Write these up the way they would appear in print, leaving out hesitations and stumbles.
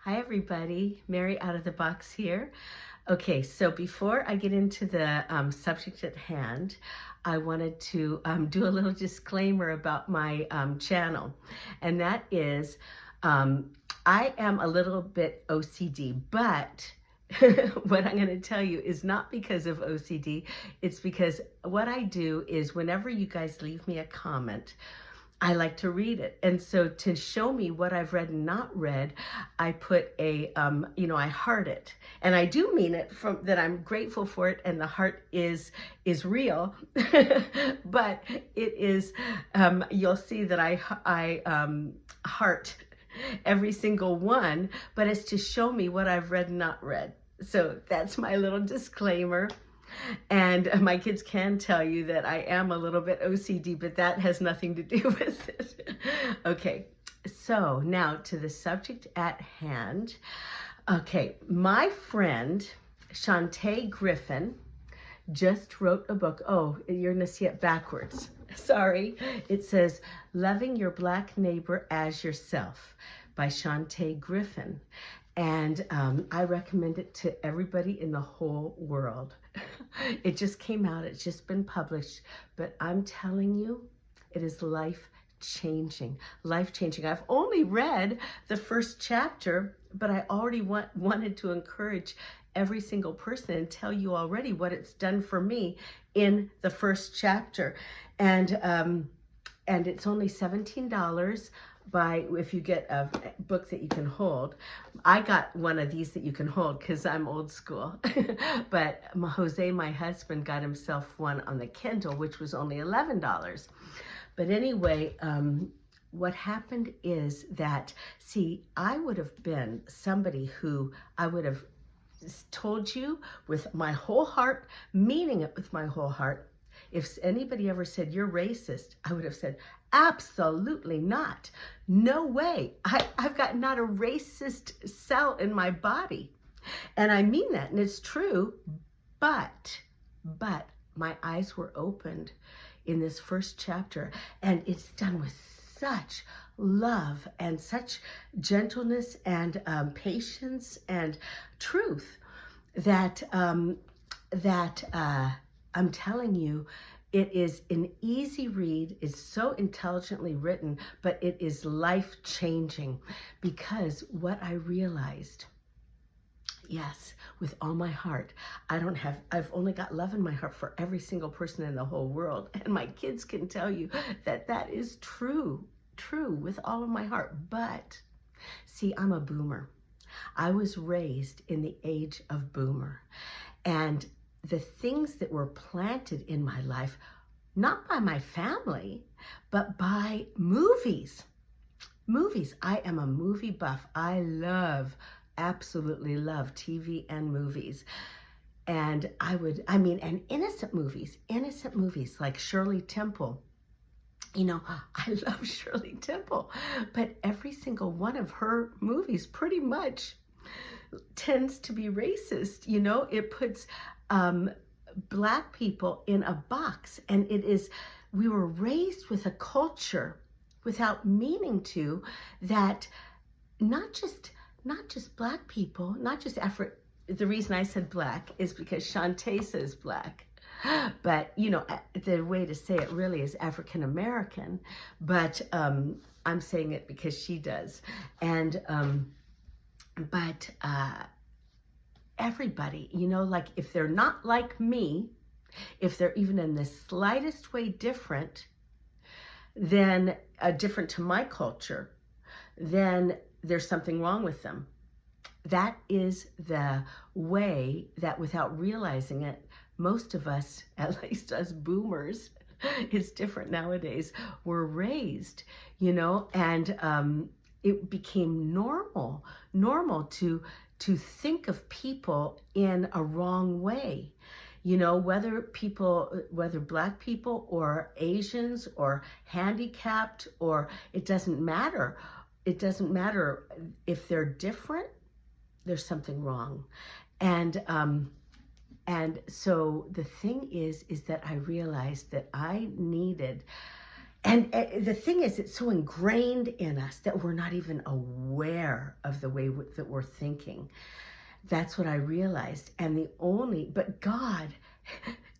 Hi everybody, Mary out of the box here. Okay, so before I get into the subject at hand, I wanted to do a little disclaimer about my channel, and that is I am a little bit OCD, but what I'm going to tell you is not because of OCD. It's because what I do is whenever you guys leave me a comment, I like to read it. And so to show me what I've read and not read, I put I heart it. And I do mean it from that I'm grateful for it, and the heart is real. But it is, you'll see that I heart every single one, but it's to show me what I've read and not read. So that's my little disclaimer. And my kids can tell you that I am a little bit OCD, but that has nothing to do with it. Okay, so now to the subject at hand. Okay, my friend Shantae Griffin just wrote a book. Oh, you're gonna see it backwards. Sorry. It says Loving Your Black Neighbor as Yourself by Shantae Griffin. And I recommend it to everybody in the whole world. It just came out, it's just been published, but I'm telling you, it is life-changing, life-changing. I've only read the first chapter, but I already wanted to encourage every single person and tell you already what it's done for me in the first chapter. And it's only $17 if you get a book that you can hold. I got one of these that you can hold because I'm old school. But Jose, my husband, got himself one on the Kindle, which was only $11. But anyway, what happened is that, see, I would have been somebody who I would have told you with my whole heart, meaning it with my whole heart. If anybody ever said, you're racist, I would have said, absolutely not. No way. I've got not a racist cell in my body. And I mean that, and it's true, but my eyes were opened in this first chapter, and it's done with such love and such gentleness and patience and truth that I'm telling you, it is an easy read. It's so intelligently written, but it is life-changing, because what I realized, yes, with all my heart, I've only got love in my heart for every single person in the whole world. And my kids can tell you that that is true with all of my heart. But see, I'm a boomer. I was raised in the age of boomer. And the things that were planted in my life, not by my family, but by movies. Movies. I am a movie buff. I absolutely love TV and movies. And and innocent movies like Shirley Temple. You know, I love Shirley Temple, but every single one of her movies pretty much tends to be racist. You know, it puts Black people in a box, and we were raised with a culture without meaning to, that not just Black people, not just the reason I said Black is because Shantae says Black. But, you know, the way to say it really is African American, but I'm saying it because she does. And, everybody, you know, like if they're not like me, if they're even in the slightest way different, then different to my culture, then there's something wrong with them. That is the way that, without realizing it, most of us, at least us boomers, it's different nowadays, were raised, you know, and it became normal to think of people in a wrong way. You know, whether Black people or Asians or handicapped, or it doesn't matter. It doesn't matter if they're different, there's something wrong. And so the thing is that I realized that I needed, And the thing is, it's so ingrained in us that we're not even aware of the way that we're thinking. That's what I realized. But God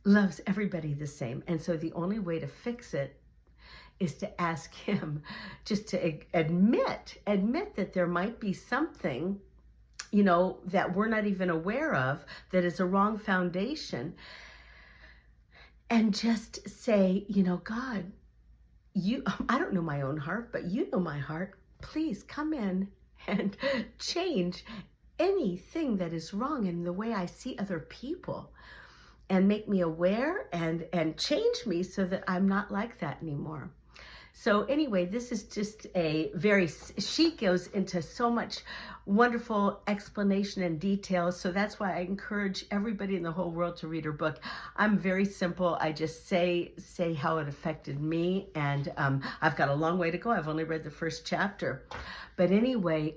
loves everybody the same. And so the only way to fix it is to ask him, just to admit that there might be something, that we're not even aware of, that is a wrong foundation. And just say, God, I don't know my own heart, but you know my heart. Please come in and change anything that is wrong in the way I see other people, and make me aware and change me so that I'm not like that anymore. So anyway, this is just she goes into so much wonderful explanation and detail. So that's why I encourage everybody in the whole world to read her book. I'm very simple. I just say how it affected me. And I've got a long way to go. I've only read the first chapter. But anyway,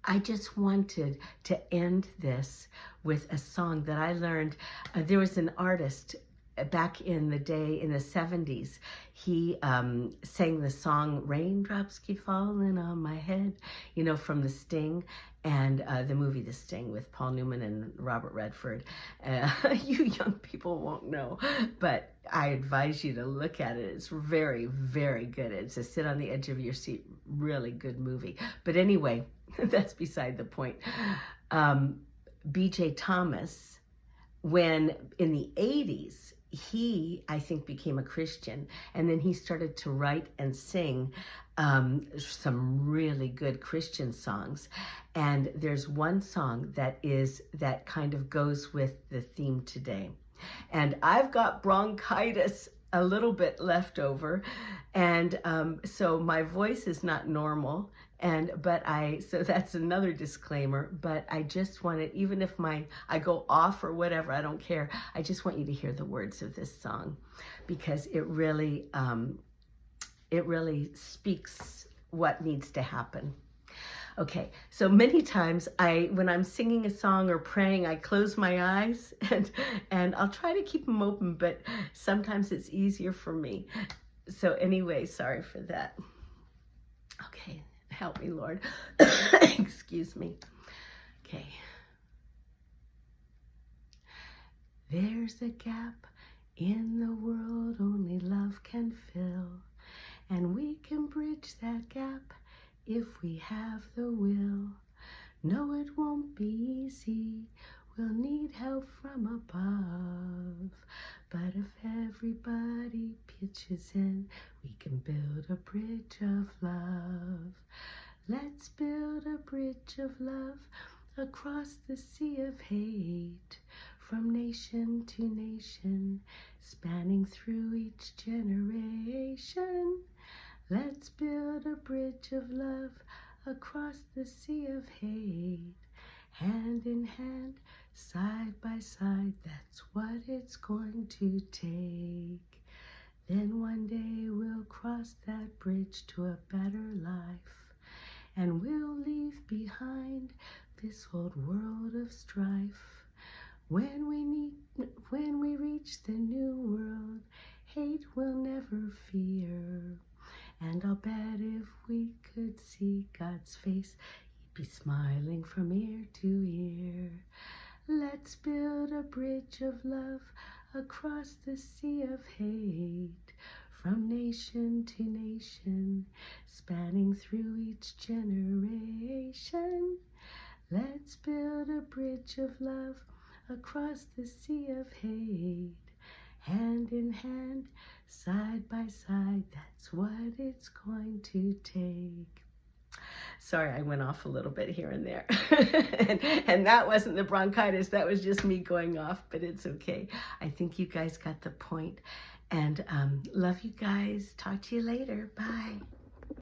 I just wanted to end this with a song that I learned. There was an artist back in the day, in the 70s, he sang the song Raindrops Keep Falling on My Head, from The Sting, and the movie The Sting with Paul Newman and Robert Redford. You young people won't know, but I advise you to look at it. It's very, very good. It's a sit on the edge of your seat, really good movie. But anyway, that's beside the point. B.J. Thomas, when in the 80s, he, I think, became a Christian, and then he started to write and sing some really good Christian songs. And there's one song that kind of goes with the theme today. And I've got bronchitis a little bit left over, and so my voice is not normal. So that's another disclaimer, but I just wanted, even if I go off or whatever, I don't care. I just want you to hear the words of this song, because it really speaks what needs to happen. Okay, so many times when I'm singing a song or praying, I close my eyes and I'll try to keep them open, but sometimes it's easier for me. So anyway, sorry for that. Okay. Help me, Lord. Excuse me. Okay. There's a gap in the world only love can fill, and we can bridge that gap if we have the will. No, it won't be easy. We'll need help from above. But if everybody pitches in, we can build a bridge of love. Let's build a bridge of love across the sea of hate, from nation to nation, spanning through each generation. Let's build a bridge of love across the sea of hate, hand in hand, side by side. That's what it's going to take. Then one day we'll cross that bridge to a better life, and we'll leave behind this old world of strife. When we reach the new world, hate will never fear. And I'll bet if we could see God's face, he'd be smiling from ear to ear. Let's build a bridge of love across the sea of hate, from nation to nation, spanning through each generation. Let's build a bridge of love across the sea of hate, hand in hand, side by side. That's what it's going to take. Sorry, I went off a little bit here and there. and that wasn't the bronchitis. That was just me going off, but it's okay. I think you guys got the point. And love you guys. Talk to you later. Bye.